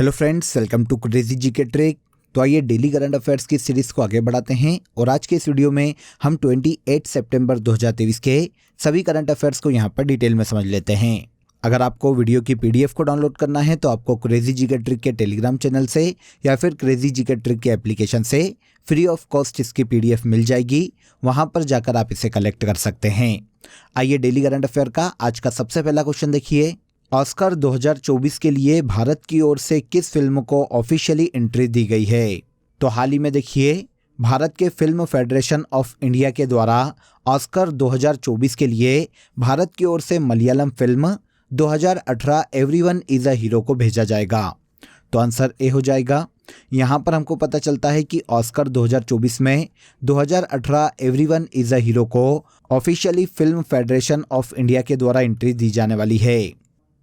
Hello friends, welcome to crazy GK trick. तो आइए daily current affairs की series को आगे बढ़ाते हैं और आज के इस वीडियो में हम 28 सितंबर 2023 के सभी करंट अफेयर्स को यहां पर डिटेल में समझ लेते हैं। अगर आपको वीडियो की पीडीएफ को डाउनलोड करना है तो आपको क्रेजी जीके ट्रिक के टेलीग्राम चैनल से या फिर क्रेजी जीके ट्रिक के एप्लीकेशन से फ्री ऑफ कॉस्ट इसकी पीडीएफ मिल जाएगी। वहां पर जाकर आप इसे कलेक्ट कर सकते हैं। आइए डेली करंट अफेयर का आज का सबसे पहला क्वेश्चन देखिए। ऑस्कर 2024 के लिए भारत की ओर से किस फिल्म को ऑफिशियली एंट्री दी गई है? तो हाल ही में देखिए भारत के फिल्म फेडरेशन ऑफ इंडिया के द्वारा ऑस्कर 2024 के लिए भारत की ओर से Malayalam film 2018 everyone is a hero को भेजा जाएगा। तो आंसर ए हो जाएगा। यहाँ पर हमको पता चलता है कि ऑस्कर 2024 में 2018 एवरीवन इज अ हीरो को officially film federation of India के द्वारा एंट्री दी जाने वाली है।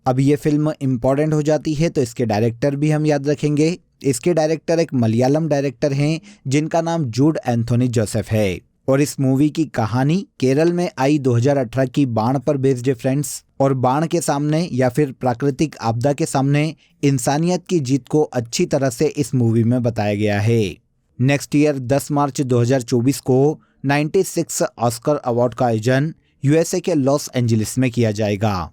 अब ये फिल्म इम्पॉर्टेंट हो जाती है तो इसके डायरेक्टर भी हम याद रखेंगे। इसके डायरेक्टर एक मलयालम डायरेक्टर हैं जिनका नाम जूड एंथोनी जोसेफ है और इस मूवी की कहानी केरल में आई 2018 की बाढ़ पर बेस्ड है फ्रेंड्स। और बाढ़ के सामने या फिर प्राकृतिक आपदा के सामने इंसानियत की जीत को अच्छी तरह से इस मूवी में बताया गया है। नेक्स्ट ईयर 10 मार्च 2024 को 96 ऑस्कर अवार्ड का आयोजन यूएसए के लॉस एंजलिस में किया जाएगा।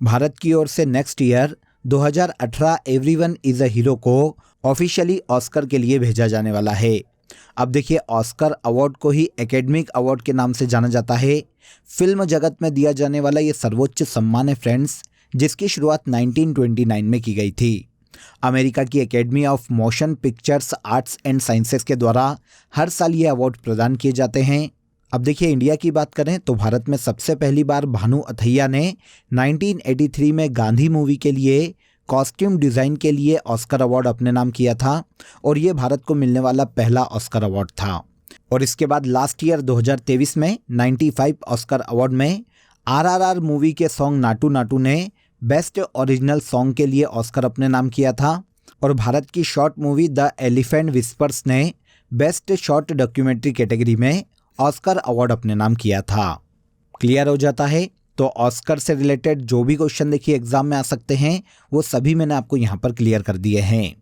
भारत की ओर से next year 2018 everyone is a hero को ऑफिशियली ऑस्कर के लिए भेजा जाने वाला है। अब देखिए ऑस्कर अवार्ड को ही एकेडमिक अवार्ड के नाम से जाना जाता है। फिल्म जगत में दिया जाने वाला ये सर्वोच्च सम्मान है फ्रेंड्स, जिसकी शुरुआत 1929 में की गई थी। अमेरिका की academy of motion pictures arts and sciences के द्वारा हर साल ये अवार्ड प्रदान किए जाते हैं। अब देखिए इंडिया की बात करें तो भारत में सबसे पहली बार भानु अथैया ने 1983 में गांधी मूवी के लिए कॉस्ट्यूम डिज़ाइन के लिए ऑस्कर अवार्ड अपने नाम किया था और ये भारत को मिलने वाला पहला ऑस्कर अवार्ड था। और इसके बाद लास्ट ईयर 2023 में 95 ऑस्कर अवार्ड में आरआरआर मूवी के सॉन्ग नाटू नाटू ने बेस्ट ओरिजिनल सॉन्ग के लिए ऑस्कर अपने नाम किया था और भारत की short movie the elephant whispers ने बेस्ट शॉर्ट डॉक्यूमेंट्री कैटेगरी में ऑस्कर अवार्ड अपने नाम किया था। क्लियर हो जाता है। तो ऑस्कर से रिलेटेड जो भी क्वेश्चन देखिए एग्जाम में आ सकते हैं वो सभी मैंने आपको यहाँ पर क्लियर कर दिए हैं।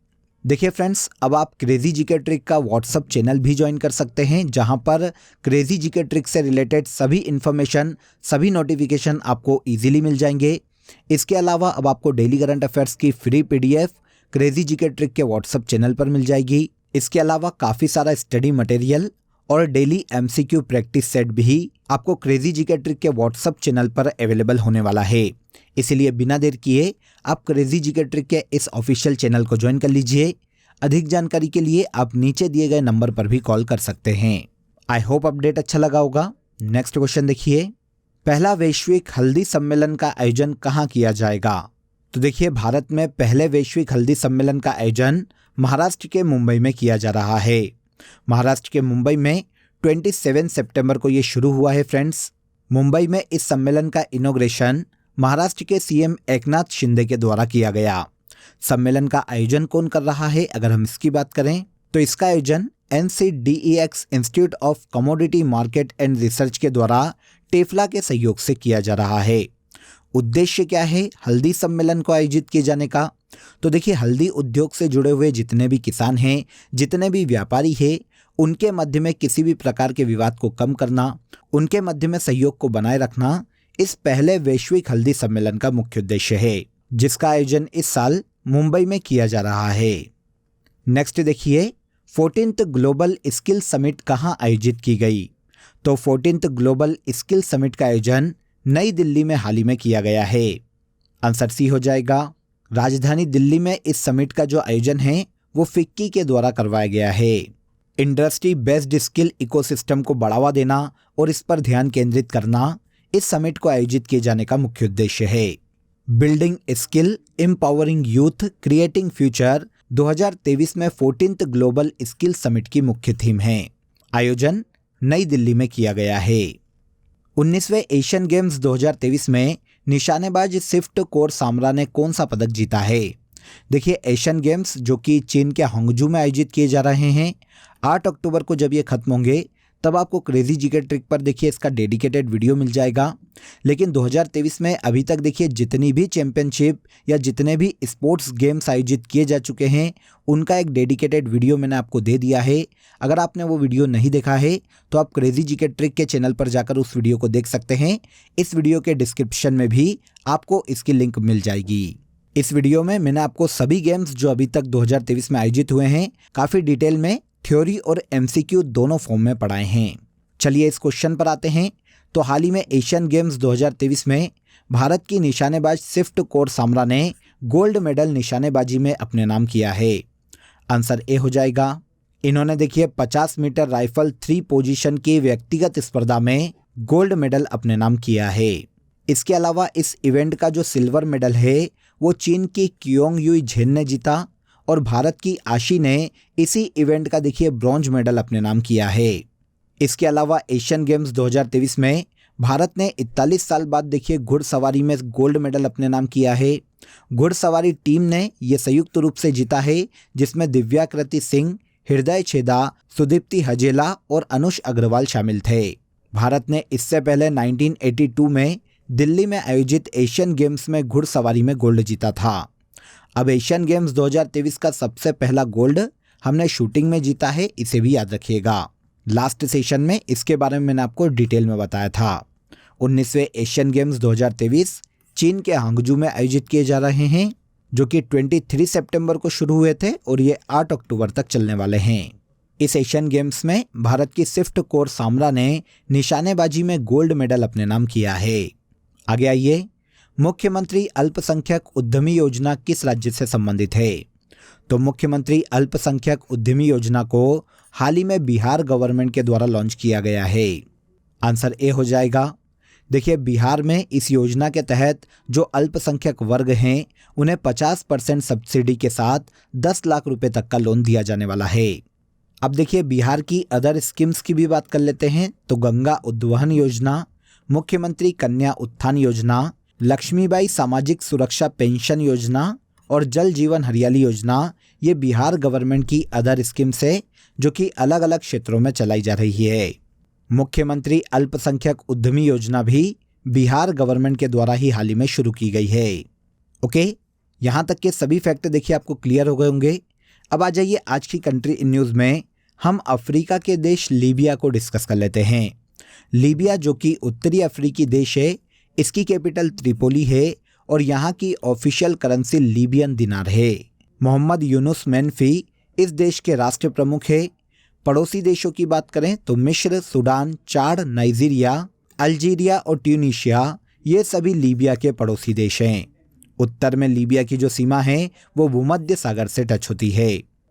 देखिए फ्रेंड्स, अब आप क्रेजी जीके ट्रिक का व्हाट्सअप चैनल भी ज्वाइन कर सकते हैं जहाँ पर क्रेजी जीके ट्रिक से रिलेटेड सभी इन्फॉर्मेशन सभी नोटिफिकेशन आपको ईजिली मिल जाएंगे। इसके अलावा अब आपको डेली करंट अफेयर्स की free PDF crazy GK trick के व्हाट्सअप चैनल पर मिल जाएगी। इसके अलावा काफ़ी सारा स्टडी मटेरियल और डेली एमसीक्यू प्रैक्टिस सेट भी आपको क्रेजी जीके ट्रिक के व्हाट्सअप चैनल पर अवेलेबल होने वाला है। इसीलिए बिना देर किए आप क्रेजी जीके ट्रिक के इस ऑफिशियल चैनल को ज्वाइन कर लीजिए। अधिक जानकारी के लिए आप नीचे दिए गए नंबर पर भी कॉल कर सकते हैं। आई होप अपडेट अच्छा लगा होगा। नेक्स्ट क्वेश्चन देखिए, पहला वैश्विक हल्दी सम्मेलन का आयोजन कहाँ किया जाएगा? तो देखिए भारत में पहले वैश्विक हल्दी सम्मेलन का आयोजन महाराष्ट्र के मुंबई में किया जा रहा है। महाराष्ट्र के मुंबई में 27 सितंबर को ये शुरू हुआ है फ्रेंड्स। मुंबई में इस सम्मेलन का इनॉग्रेशन महाराष्ट्र के सीएम एकनाथ शिंदे के द्वारा किया गया। सम्मेलन का आयोजन कौन कर रहा है? अगर हम इसकी बात करें तो इसका आयोजन NCDEX institute of commodity market and research के द्वारा टेफ्ला के सहयोग से किया जा रहा है। उद्देश्य क्या है हल्दी सम्मेलन को आयोजित किए जाने का? तो देखिए हल्दी उद्योग से जुड़े हुए जितने भी किसान हैं, जितने भी व्यापारी हैं, उनके मध्य में किसी भी प्रकार के विवाद को कम करना, उनके मध्य में सहयोग को बनाए रखना इस पहले वैश्विक हल्दी सम्मेलन का मुख्य उद्देश्य है, जिसका आयोजन इस साल मुंबई में किया जा रहा है। नेक्स्ट देखिए 14th ग्लोबल स्किल समिट कहाँ आयोजित की गई? तो 14th ग्लोबल स्किल समिट का आयोजन नई दिल्ली में हाल ही में किया गया है। आंसर सी हो जाएगा। राजधानी दिल्ली में इस समिट का जो आयोजन है वो फिक्की के द्वारा करवाया गया है। इंडस्ट्री बेस्ड स्किल इकोसिस्टम को बढ़ावा देना और इस पर ध्यान केंद्रित करना इस समिट को आयोजित किए जाने का मुख्य उद्देश्य है। Building skill empowering youth creating future 2023 में 14th ग्लोबल स्किल समिट की मुख्य थीम है। आयोजन नई दिल्ली में किया गया है। 19वें एशियन गेम्स 2023 में निशानेबाज स्विफ्ट कौर सामरा ने कौन सा पदक जीता है? देखिए एशियन गेम्स जो कि चीन के हांगजू में आयोजित किए जा रहे हैं, 8 अक्टूबर को जब ये खत्म होंगे तब आपको क्रेजी जीके ट्रिक पर देखिए इसका डेडिकेटेड वीडियो मिल जाएगा। लेकिन 2023 में अभी तक देखिए जितनी भी चैंपियनशिप या जितने भी स्पोर्ट्स गेम्स आयोजित किए जा चुके हैं उनका एक डेडिकेटेड वीडियो मैंने आपको दे दिया है। अगर आपने वो वीडियो नहीं देखा है तो आप क्रेजी जीके ट्रिक के चैनल पर जाकर उस वीडियो को देख सकते हैं। इस वीडियो के डिस्क्रिप्शन में भी आपको इसकी लिंक मिल जाएगी। इस वीडियो में मैंने आपको सभी गेम्स जो अभी तक 2023 में आयोजित हुए हैं काफ़ी डिटेल में थ्योरी और एमसीक्यू दोनों फॉर्म में पढ़ाए हैं। चलिए इस क्वेश्चन पर आते हैं। तो हाल ही में एशियन गेम्स 2023 में भारत की निशानेबाज स्विफ्ट कौर सामरा ने गोल्ड मेडल निशानेबाजी में अपने नाम किया है। आंसर ए हो जाएगा। इन्होंने देखिए 50 मीटर राइफल 3 पोजीशन की व्यक्तिगत स्पर्धा में गोल्ड मेडल अपने नाम किया है। इसके अलावा इस इवेंट का जो सिल्वर मेडल है वो चीन की क्योंग युई झेन ने जीता और भारत की आशी ने इसी इवेंट का देखिए ब्रॉन्ज मेडल अपने नाम किया है। इसके अलावा एशियन गेम्स 2023 में भारत ने 41 साल बाद देखिए घुड़सवारी में गोल्ड मेडल अपने नाम किया है। घुड़सवारी टीम ने ये संयुक्त रूप से जीता है जिसमें दिव्याकृति सिंह, हृदय छेदा, सुदीप्ति हजेला और अनुष अग्रवाल शामिल थे। भारत ने इससे पहले 1982 में दिल्ली में आयोजित एशियन गेम्स में घुड़सवारी में गोल्ड जीता था। अब एशियन गेम्स 2023 का सबसे पहला गोल्ड हमने शूटिंग में जीता है, इसे भी याद रखिएगा। लास्ट सेशन में इसके बारे में मैंने आपको डिटेल में बताया था। 19वें एशियन गेम्स 2023 चीन के हांगजू में आयोजित किए जा रहे हैं जो कि 23 सितंबर को शुरू हुए थे और ये 8 अक्टूबर तक चलने वाले हैं। इस एशियन गेम्स में भारत की स्विफ्ट कौर सामरा ने निशानेबाजी में गोल्ड मेडल अपने नाम किया है। आगे आइए, मुख्यमंत्री अल्पसंख्यक उद्यमी योजना किस राज्य से संबंधित है? तो मुख्यमंत्री अल्पसंख्यक उद्यमी योजना को हाल ही में बिहार गवर्नमेंट के द्वारा लॉन्च किया गया है। आंसर ए हो जाएगा। देखिए बिहार में इस योजना के तहत जो अल्पसंख्यक वर्ग हैं उन्हें 50% सब्सिडी के साथ 10 लाख रुपए तक का लोन दिया जाने वाला है। अब देखिए बिहार की अदर स्कीम्स की भी बात कर लेते हैं। तो गंगा उद्वहन योजना, मुख्यमंत्री कन्या उत्थान योजना, लक्ष्मीबाई सामाजिक सुरक्षा पेंशन योजना और जल जीवन हरियाली योजना, ये बिहार गवर्नमेंट की अदर स्कीम्स है जो कि अलग अलग क्षेत्रों में चलाई जा रही है। मुख्यमंत्री अल्पसंख्यक उद्यमी योजना भी बिहार गवर्नमेंट के द्वारा ही हाल ही में शुरू की गई है। ओके, यहाँ तक के सभी फैक्ट देखिए आपको क्लियर हो गए होंगे। अब आ जाइए आज की कंट्री इन न्यूज़ में हम अफ्रीका के देश लीबिया को डिस्कस कर लेते हैं। लीबिया जो कि उत्तरी अफ्रीकी देश है, इसकी कैपिटल त्रिपोली है और यहाँ की ऑफिशियल करेंसी लीबियन दिनार है। मोहम्मद यूनुस मेन्फी इस देश के राष्ट्र प्रमुख है। पड़ोसी देशों की बात करें तो मिस्र, सूडान, चाड, नाइजीरिया, अल्जीरिया और ट्यूनीशिया ये सभी लीबिया के पड़ोसी देश हैं। उत्तर में लीबिया की जो सीमा है वो भूमध्य सागर से टच होती है।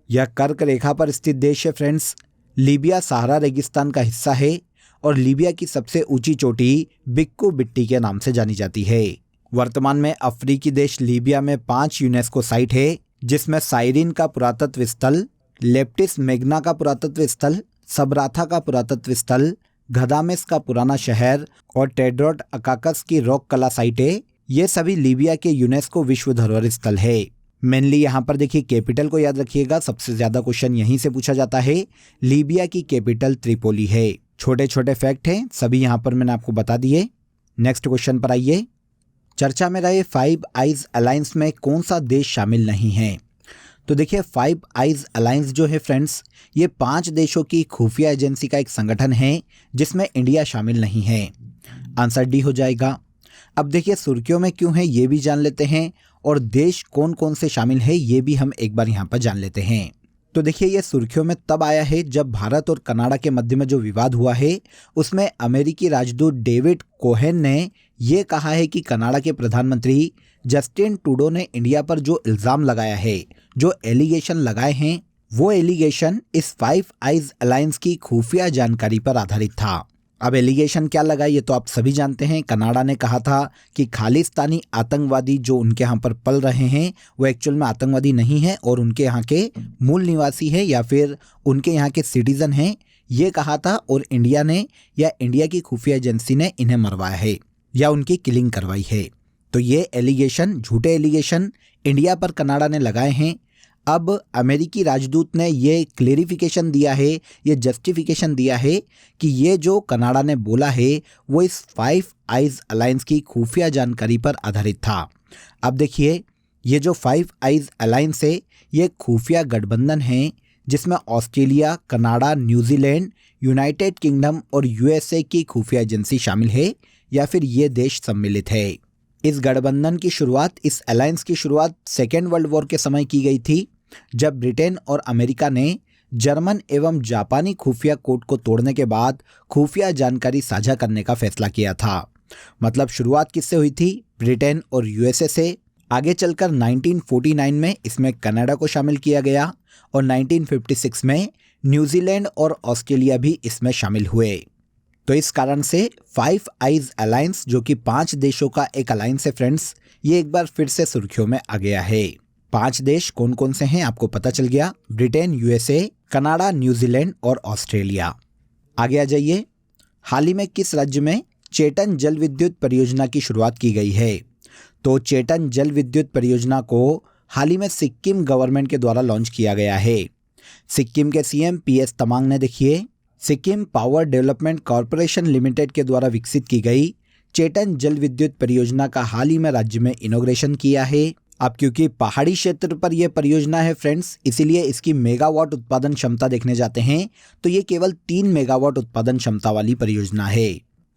यह कर्क रेखा पर स्थित देश है फ्रेंड्स। लीबिया सहारा रेगिस्तान का हिस्सा है और लीबिया की सबसे ऊंची चोटी बिक्कू बिट्टी के नाम से जानी जाती है। वर्तमान में अफ्रीकी देश लीबिया में 5 यूनेस्को साइट है जिसमें साइरिन का पुरातत्व स्थल, लेप्टिस मैग्ना का पुरातत्व स्थल, सबराथा का पुरातत्व स्थल, घदामेस का पुराना शहर और टेड्रोट अकाकस की रॉक कला साइटें, ये सभी लीबिया के यूनेस्को विश्व धरोहर स्थल है। मेनली यहाँ पर देखिए कैपिटल को याद रखिएगा, सबसे ज़्यादा क्वेश्चन यहीं से पूछा जाता है। लीबिया की कैपिटल त्रिपोली है। छोटे छोटे फैक्ट हैं सभी यहाँ पर मैंने आपको बता दिए। नेक्स्ट क्वेश्चन पर आइए। चर्चा में रहे 5 आइज अलायंस में कौन सा देश शामिल नहीं है? तो देखिए 5 आइज अलायंस जो है फ्रेंड्स ये 5 देशों की खुफिया एजेंसी का एक संगठन है जिसमें इंडिया शामिल नहीं है। आंसर डी हो जाएगा। अब देखिए सुर्खियों में क्यों है ये भी जान लेते हैं और देश कौन कौन से शामिल है ये भी हम एक बार यहाँ पर जान लेते हैं। तो देखिए ये सुर्खियों में तब आया है जब भारत और कनाडा के मध्य में जो विवाद हुआ है उसमें अमेरिकी राजदूत डेविड कोहेन ने ये कहा है कि कनाडा के प्रधानमंत्री जस्टिन ट्रूडो ने इंडिया पर जो इल्ज़ाम लगाया है, जो एलिगेशन लगाए हैं, वो एलिगेशन इस 5 आइज अलायंस की खुफिया जानकारी पर आधारित था। अब एलिगेशन क्या लगा ये तो आप सभी जानते हैं। कनाडा ने कहा था कि खालिस्तानी आतंकवादी जो उनके यहाँ पर पल रहे हैं वो एक्चुअल में आतंकवादी नहीं है और उनके यहाँ के मूल निवासी है या फिर उनके यहाँ के सिटीजन हैं, ये कहा था। और इंडिया ने या इंडिया की खुफिया एजेंसी ने इन्हें मरवाया है या उनकी किलिंग करवाई है। तो ये एलिगेशन, झूठे एलिगेशन इंडिया पर कनाडा ने लगाए हैं। अब अमेरिकी राजदूत ने ये क्लेरिफिकेशन दिया है, ये जस्टिफिकेशन दिया है कि ये जो कनाडा ने बोला है वो इस फाइव आइज अलायंस की खुफिया जानकारी पर आधारित था। अब देखिए, ये जो फाइव आइज अलायंस है ये खुफिया गठबंधन है जिसमें Australia, Canada, New Zealand, United kingdom और यूएसए की खुफिया एजेंसी शामिल है या फिर ये देश सम्मिलित है। इस गठबंधन की शुरुआत, इस अलायंस की शुरुआत सेकेंड वर्ल्ड वॉर के समय की गई थी, जब ब्रिटेन और अमेरिका ने जर्मन एवं जापानी खुफिया कोड को तोड़ने के बाद खुफिया जानकारी साझा करने का फैसला किया था। मतलब शुरुआत किससे हुई थी? ब्रिटेन और यूएसए से। आगे चलकर 1949 में इसमें कनाडा को शामिल किया गया और 1956 में न्यूजीलैंड और ऑस्ट्रेलिया भी इसमें शामिल हुए। तो इस कारण से फाइव आइज अलायंस, जो कि 5 देशों का एक अलायंस है फ्रेंड्स, ये एक बार फिर से सुर्खियों में आ गया है। 5 देश कौन कौन से हैं आपको पता चल गया। ब्रिटेन, यूएसए, कनाडा, न्यूजीलैंड और ऑस्ट्रेलिया। आगे आ जाइए। हाल ही में किस राज्य में चेटन जल विद्युत परियोजना की शुरुआत की गई है? तो चेटन जल विद्युत परियोजना को हाल ही में सिक्किम गवर्नमेंट के द्वारा लॉन्च किया गया है। सिक्किम के सीएम पीएस तमांग ने देखिए Sikkim power development corporation limited के द्वारा विकसित की गई चेटन जल विद्युत परियोजना का हाल ही में राज्य में इनॉग्रेशन किया है। अब क्योंकि पहाड़ी क्षेत्र पर यह परियोजना है फ्रेंड्स, इसीलिए इसकी मेगावाट उत्पादन क्षमता देखने जाते हैं तो ये केवल 3 मेगावाट उत्पादन क्षमता वाली परियोजना है।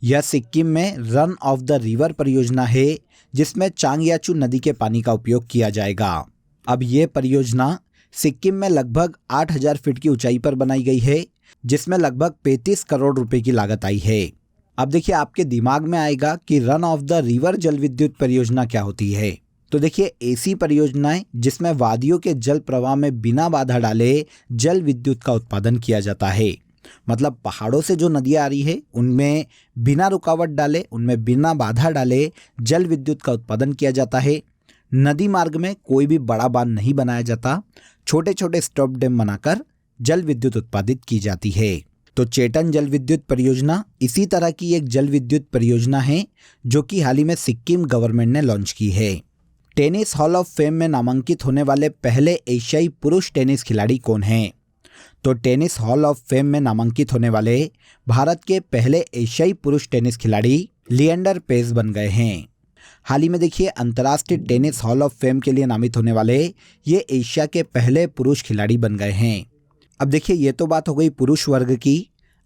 यह सिक्किम में रन ऑफ द रिवर परियोजना है जिसमें चांगयाचू नदी के पानी का उपयोग किया जाएगा। अब ये परियोजना सिक्किम में लगभग 8000 फीट की ऊंचाई पर बनाई गई है जिसमें लगभग 35 करोड़ रुपए की लागत आई है। अब देखिए, आपके दिमाग में आएगा कि रन ऑफ द रिवर जल विद्युत परियोजना क्या होती है। तो देखिए, ऐसी परियोजनाएं जिसमें वादियों के जल प्रवाह में बिना बाधा डाले जल विद्युत का उत्पादन किया जाता है। मतलब पहाड़ों से जो नदियां आ रही है उनमें बिना रुकावट डाले, उनमें बिना बाधा डाले जल विद्युत का उत्पादन किया जाता है। नदी मार्ग में कोई भी बड़ा बांध नहीं बनाया जाता, छोटे छोटे स्टॉप डैम बनाकर जल विद्युत उत्पादित की जाती है। तो चेटन जल विद्युत परियोजना इसी तरह की एक जल विद्युत परियोजना है जो कि हाल ही में सिक्किम गवर्नमेंट ने लॉन्च की है। टेनिस हॉल ऑफ फेम में नामांकित होने वाले पहले एशियाई पुरुष टेनिस खिलाड़ी कौन हैं? तो टेनिस हॉल ऑफ फेम में नामांकित होने वाले भारत के पहले एशियाई पुरुष टेनिस खिलाड़ी लिएंडर पेस बन गए हैं। हाल ही में देखिए, अंतर्राष्ट्रीय टेनिस हॉल ऑफ फेम के लिए नामित होने वाले ये एशिया के पहले पुरुष खिलाड़ी बन गए हैं। अब देखिए, ये तो बात हो गई पुरुष वर्ग की।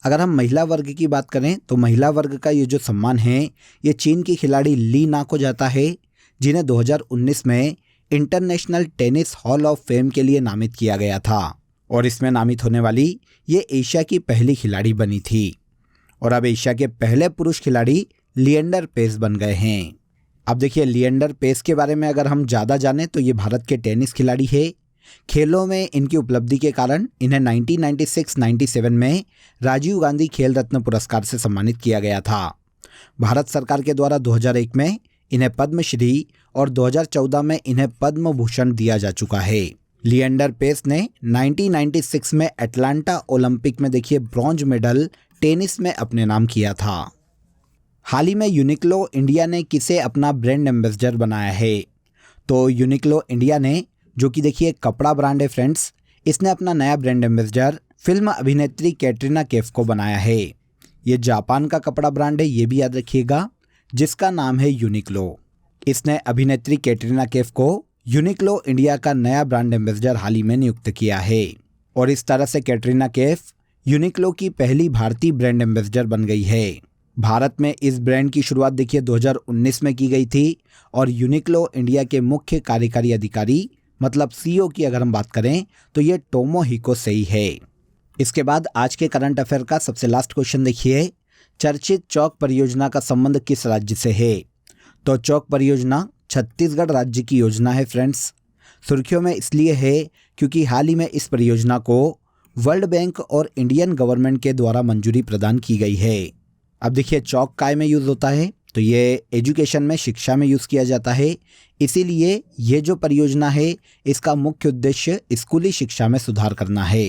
अगर हम महिला वर्ग की बात करें तो महिला वर्ग का ये जो सम्मान है ये चीन की खिलाड़ी ली ना को जाता है, जिन्हें 2019 में international tennis hall of fame के लिए नामित किया गया था और इसमें नामित होने वाली ये एशिया की पहली खिलाड़ी बनी थी। और अब एशिया के पहले पुरुष खिलाड़ी लिएंडर पेस बन गए हैं। अब देखिए, लिएंडर पेस के बारे में अगर हम ज़्यादा जानें तो ये भारत के टेनिस खिलाड़ी है। खेलों में इनकी उपलब्धि के कारण इन्हें 1996-97 में राजीव गांधी खेल रत्न पुरस्कार से सम्मानित किया गया था। भारत सरकार के द्वारा 2001 में इन्हें पद्मश्री और 2014 में इन्हें पद्म भूषण दिया जा चुका है। लिएंडर पेस ने 1996 में अटलांटा ओलंपिक में देखिए ब्रॉन्ज मेडल टेनिस में अपने नाम किया था। हाल ही में यूनिक्लो इंडिया ने किसे अपना ब्रांड एम्बेसडर बनाया है? तो यूनिक्लो इंडिया ने, जो कि देखिए कपड़ा ब्रांड है फ्रेंड्स, इसने अपना नया ब्रांड एम्बेसडर फिल्म अभिनेत्री कैटरीना कैफ को बनाया है। ये जापान का कपड़ा ब्रांड है, ये भी याद रखिएगा, जिसका नाम है यूनिक्लो। इसने अभिनेत्री कैटरीना कैफ को यूनिक्लो इंडिया का नया ब्रांड एम्बेसडर हाल ही में नियुक्त किया है और इस तरह से कैटरीना कैफ यूनिक्लो की पहली भारतीय ब्रांड एम्बेसडर बन गई है। भारत में इस ब्रांड की शुरुआत देखिए 2019 में की गई थी और यूनिक्लो इंडिया के मुख्य कार्यकारी अधिकारी मतलब सीईओ की अगर हम बात करें तो ये टोमोहिको सेई है। इसके बाद आज के करंट अफेयर का सबसे लास्ट क्वेश्चन देखिए, चर्चित चौक परियोजना का संबंध किस राज्य से है? तो चौक परियोजना छत्तीसगढ़ राज्य की योजना है फ्रेंड्स। सुर्खियों में इसलिए है क्योंकि हाल ही में इस परियोजना को वर्ल्ड बैंक और इंडियन गवर्नमेंट के द्वारा मंजूरी प्रदान की गई है। अब देखिए, चौक काय में यूज़ होता है? तो ये एजुकेशन में, शिक्षा में यूज़ किया जाता है। इसीलिए ये जो परियोजना है इसका मुख्य उद्देश्य स्कूली शिक्षा में सुधार करना है।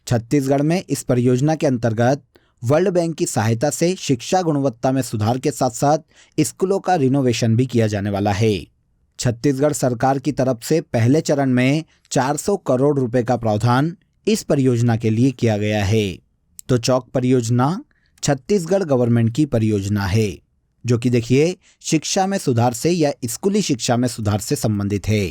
छत्तीसगढ़ में इस परियोजना के अंतर्गत वर्ल्ड बैंक की सहायता से शिक्षा गुणवत्ता में सुधार के साथ साथ स्कूलों का रिनोवेशन भी किया जाने वाला है। छत्तीसगढ़ सरकार की तरफ से पहले चरण में 400 करोड़ रुपए का प्रावधान इस परियोजना के लिए किया गया है। तो चौक परियोजना छत्तीसगढ़ गवर्नमेंट की परियोजना है, जो कि देखिए शिक्षा में सुधार से या स्कूली शिक्षा में सुधार से संबंधित है।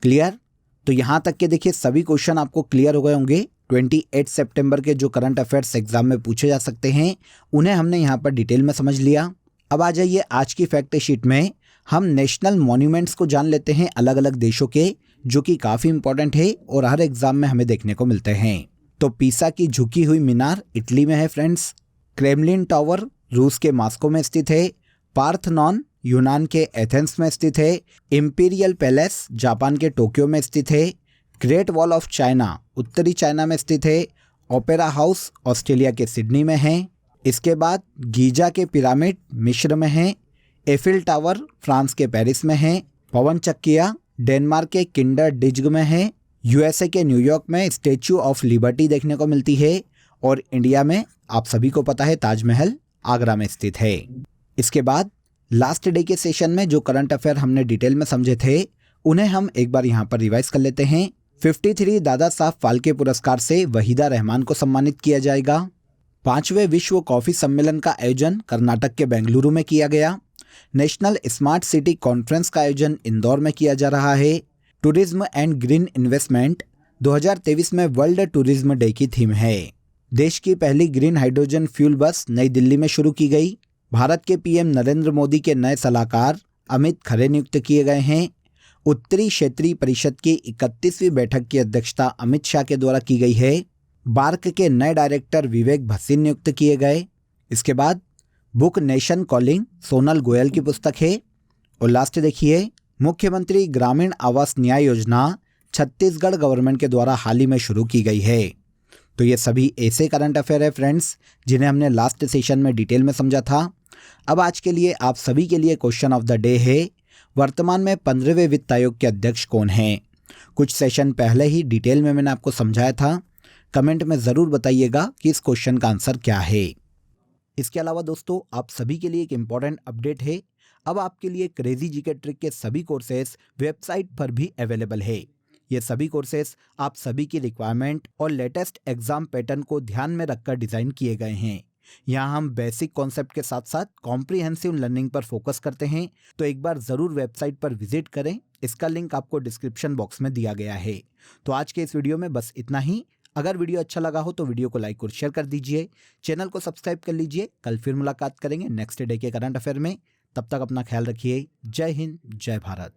क्लियर? तो यहाँ तक के देखिए सभी क्वेश्चन आपको क्लियर हो गए होंगे। 28 सितंबर के जो करंट अफेयर्स एग्जाम में पूछे जा सकते हैं उन्हें हमने यहाँ पर डिटेल में समझ लिया। अब आ जाइए आज की फैक्ट शीट में हम नेशनल मॉन्यूमेंट्स को जान लेते हैं अलग अलग देशों के, जो कि काफ़ी इंपॉर्टेंट है और हर एग्जाम में हमें देखने को मिलते हैं। तो पीसा की झुकी हुई मीनार इटली में है फ्रेंड्स। क्रेमलिन टावर रूस के मॉस्को में स्थित है। पार्थनॉन यूनान के एथेंस में स्थित है। इंपीरियल पैलेस जापान के टोक्यो में स्थित है। ग्रेट वॉल ऑफ चाइना उत्तरी चाइना में स्थित है। ओपेरा हाउस ऑस्ट्रेलिया के सिडनी में है। इसके बाद गीजा के पिरामिड मिस्र में है। एफिल टावर फ्रांस के पेरिस में है। पवन चक्कियाँ डेनमार्क के किंडर डिज्ग में है। यूएसए के न्यूयॉर्क में स्टैच्यू ऑफ लिबर्टी देखने को मिलती है। और इंडिया में आप सभी को पता है ताजमहल आगरा में स्थित है। इसके बाद लास्ट डे के सेशन में जो करंट अफेयर हमने डिटेल में समझे थे उन्हें हम एक बार यहाँ पर रिवाइज कर लेते हैं। 53 दादा साहब फाल्के पुरस्कार से वहीदा रहमान को सम्मानित किया जाएगा। 5वें विश्व कॉफी सम्मेलन का आयोजन कर्नाटक के बेंगलुरु में किया गया। नेशनल स्मार्ट सिटी कॉन्फ्रेंस का आयोजन इंदौर में किया जा रहा है। टूरिज्म एंड ग्रीन इन्वेस्टमेंट 2023 में वर्ल्ड टूरिज्म डे की थीम है। देश की पहली ग्रीन हाइड्रोजन फ्यूल बस नई दिल्ली में शुरू की गई। भारत के पीएम नरेंद्र मोदी के नए सलाहकार अमित खरे नियुक्त किए गए हैं। उत्तरी क्षेत्रीय परिषद की 31वीं बैठक की अध्यक्षता अमित शाह के द्वारा की गई है। बार्क के नए डायरेक्टर विवेक भसीन नियुक्त किए गए। इसके बाद book nation calling Sonal Goyal की पुस्तक है। और लास्ट देखिए मुख्यमंत्री ग्रामीण आवास न्याय योजना छत्तीसगढ़ गवर्नमेंट के द्वारा हाल ही में शुरू की गई है। तो ये सभी ऐसे करंट अफेयर है फ्रेंड्स जिन्हें हमने लास्ट सेशन में डिटेल में समझा था। अब आज के लिए आप सभी के लिए क्वेश्चन ऑफ द डे है, वर्तमान में 15वें वित्त आयोग के अध्यक्ष कौन हैं? कुछ सेशन पहले ही डिटेल में मैंने आपको समझाया था। कमेंट में ज़रूर बताइएगा कि इस क्वेश्चन का आंसर क्या है। इसके अलावा दोस्तों आप सभी के लिए एक इम्पॉर्टेंट अपडेट है। अब आपके लिए क्रेजी जीके ट्रिक के सभी कोर्सेज वेबसाइट पर भी अवेलेबल है। ये सभी कोर्सेज आप सभी की रिक्वायरमेंट और लेटेस्ट एग्जाम पैटर्न को ध्यान में रखकर डिज़ाइन किए गए हैं। यहाँ हम बेसिक कॉन्सेप्ट के साथ साथ कॉम्प्रिहेंसिव लर्निंग पर फोकस करते हैं। तो एक बार ज़रूर वेबसाइट पर विजिट करें। इसका लिंक आपको डिस्क्रिप्शन बॉक्स में दिया गया है। तो आज के इस वीडियो में बस इतना ही। अगर वीडियो अच्छा लगा हो तो वीडियो को लाइक और शेयर कर दीजिए। चैनल को सब्सक्राइब कर लीजिए। कल फिर मुलाकात करेंगे नेक्स्ट डे के करंट अफेयर में। तब तक अपना ख्याल रखिए। जय हिंद, जय भारत।